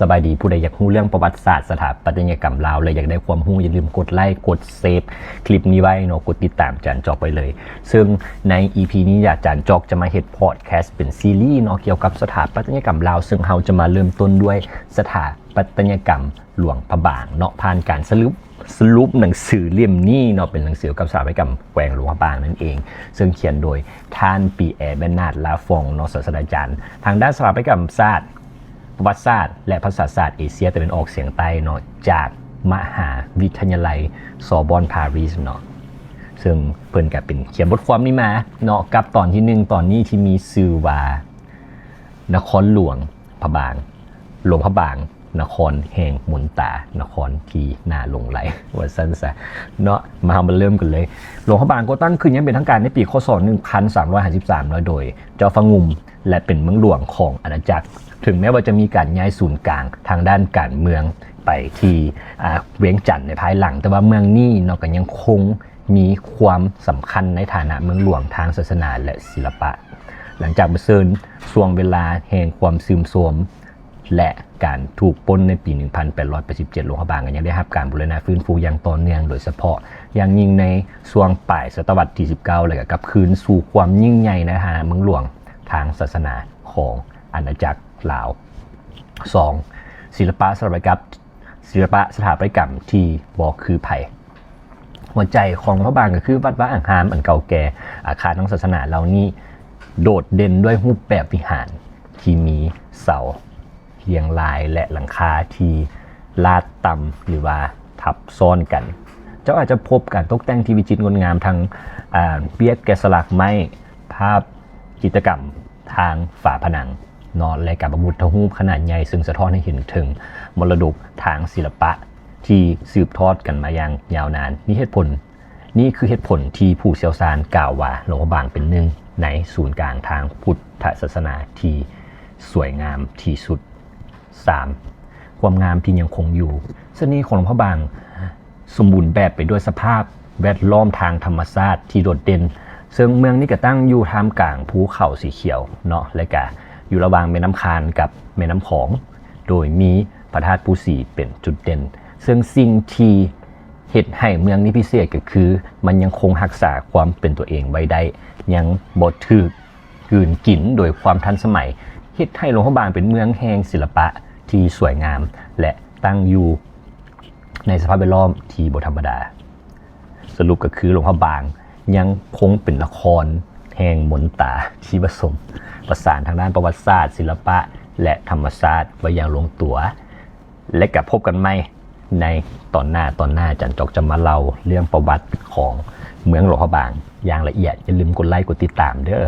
สบายดีผู้ใดอยากรู้เรื่องประวัติศาสตร์สถาปัตยกรรมลาวเลยอยากได้ความรู้อย่าลืมกดไลค์กดเซฟคลิปนี้ไว้เนาะกดติดตามจานจอกไปเลยซึ่งใน EP นี้อยากจานจอกจะมาเฮ็ดพอดแคสต์เป็นซีรีส์เนาะเกี่ยวกับสถาปัตยกรรมลาวซึ่งเราจะมาเริ่มต้นด้วยสถาปัตยกรรมหลวงพระบางเนาะผ่านการสรุปหนังสือเล่มนี้เนาะเป็นหนังสือกับสถาปัตยกรรมแกวงหลวงพระบางนั่นเองซึ่งเขียนโดยท่านปีแอร์เบนนาร์ดลาฟองเนาะศาสตราจารย์ทางด้านสถาปัตยกรรมศาสตร์ประวัติศาสตร์และภาษาศาสตร์เอเชียตะวันออกเฉียงใต้เนาะจากมหาวิทยาลัยซอร์บอนปารีสเนาะซึ่งเพิ่นก็เป็นเขียนบทความนี้มาเนาะกับตอนที่1ตอนนี้ที่มีชื่อว่านครหลวงพระบางหลวงพระบางนครแห่งมนตานครที่น่าหลงไหลว่าซั่นซะเนาะมาเริ่มกันเลยหลวงพระบางก็ตั้งขึ้นอย่างเป็นทางการในปีคศ1353โดยเจ้าฟงุมและเป็นเมืองหลวงของอาณาจักรถึงแม้ว่าจะมีการย้ายศูนย์กลางทางด้านการเมืองไปที่เวียงจันทน์ในภายหลังแต่ว่าเมืองนี้เนาะก็ยังคงมีความสำคัญในฐานะเมืองหลวงทางศาสนาและศิลปะหลังจากเผชิญช่วงเวลาแห่งความซึมโทรมและการถูกปล้นในปี 1887 หลวงพระบางก็ยังได้รับการบูรณะฟื้นฟูอย่างต่อเนื่องโดยเฉพาะอย่างยิ่งในช่วงปลายศตวรรษที่ 19 เลยกับคืนสู่ความยิ่งใหญ่ในฐานะเมืองหลวงทางศาสนาของอาณาจักรลาว 2. ศิลปะสถาปัตยกรรมที่บ่คือไผหัวใจของหลวงพระบางก็คือวัดวาอ่างหามอันเก่าแก่อาคารทางศาสนาเหล่านี้โดดเด่นด้วยรูปแบบวิหารที่มีเสาเรียงรายและหลังคาที่ลาดต่ำหรือว่าทับซ้อนกันเจ้าอาจจะพบการตกแต่งที่วิจิตรงดงามทางเปียกแกะสลักไม้ภาพจิตรกรรมทางฝาผนังนอนและกับพระพุทธรูปขนาดใหญ่ซึ่งสะท้อนให้เห็นถึงมรดกทางศิลปะที่สืบทอดกันมาอย่างยาวนานนี่คือเหตุผลที่ผู้เชี่ยวชาญกล่าวว่าหลวงพระบางเป็นหนึ่งในศูนย์กลางทางพุทธศาสนาที่สวยงามที่สุด 3. ความงามที่ยังคงอยู่เสน่ห์ของหลวงพระบางสมบูรณ์แบบไปด้วยสภาพแวดล้อมทางธรรมชาติที่โดดเด่นซึ่งเมืองนี้ก็ตั้งอยู่ท่ามกลางภูเขาสีเขียวเนาะและก็อยู่ระหว่างแม่น้ำคานกับแม่น้ำของโดยมีพระธาตุปูสีเป็นจุดเด่นซึ่งสิ่งที่เฮ็ดให้เมืองนี้พิเศษก็คือมันยังคงรักษาความเป็นตัวเองไว้ได้ยังบ่ถูกกลืนกินโดยความทันสมัยเฮ็ดให้หลวงพระบางเป็นเมืองแห่งศิลปะที่สวยงามและตั้งอยู่ในสภาพแวดล้อมที่บ่ธรรมดาสรุปก็คือหลวงพระบางยังคงเป็นนครแห่งมนตาที่ผสมประสานทางด้านประวัติศาสตร์ศิลปะและธรรมชาติไว้อย่างลงตัวและกับพบกันใหม่ในตอนหน้าจันจอกจะมาเล่าเรื่องประวัติของเมืองหลวงพระบางอย่างละเอียดอย่าลืมกดไลค์กดติดตามเด้อ